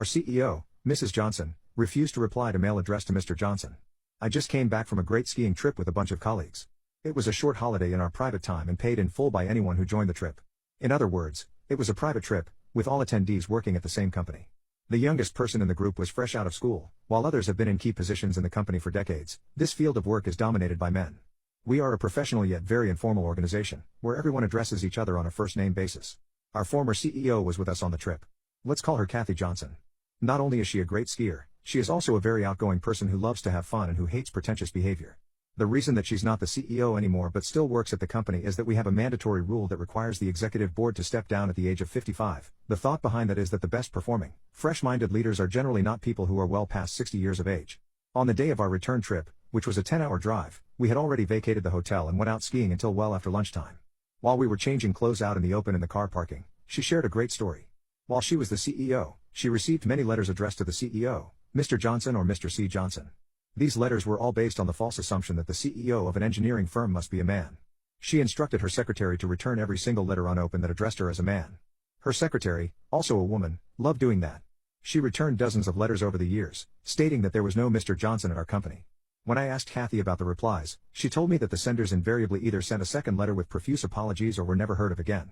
Our CEO, Mrs. Johnson, refused to reply to mail addressed to Mr. Johnson. I just came back from a great skiing trip with a bunch of colleagues. It was a short holiday in our private time and paid in full by anyone who joined the trip. In other words, it was a private trip, with all attendees working at the same company. The youngest person in the group was fresh out of school, while others have been in key positions in the company for decades. This field of work is dominated by men. We are a professional yet very informal organization, where everyone addresses each other on a first-name basis. Our former CEO was with us on the trip. Let's call her Kathy Johnson. Not only is she a great skier, she is also a very outgoing person who loves to have fun and who hates pretentious behavior. The reason that she's not the CEO anymore but still works at the company is that we have a mandatory rule that requires the executive board to step down at the age of 55. The thought behind that is that the best performing, fresh-minded leaders are generally not people who are well past 60 years of age. On the day of our return trip, which was a 10-hour drive, we had already vacated the hotel and went out skiing until well after lunchtime. While we were changing clothes out in the open in the car parking, she shared a great story. While she was the CEO, she received many letters addressed to the CEO, Mr. Johnson or Mr. C. Johnson. These letters were all based on the false assumption that the CEO of an engineering firm must be a man. She instructed her secretary to return every single letter unopened that addressed her as a man. Her secretary, also a woman, loved doing that. She returned dozens of letters over the years, stating that there was no Mr. Johnson at our company. When I asked Kathy about the replies, she told me that the senders invariably either sent a second letter with profuse apologies or were never heard of again.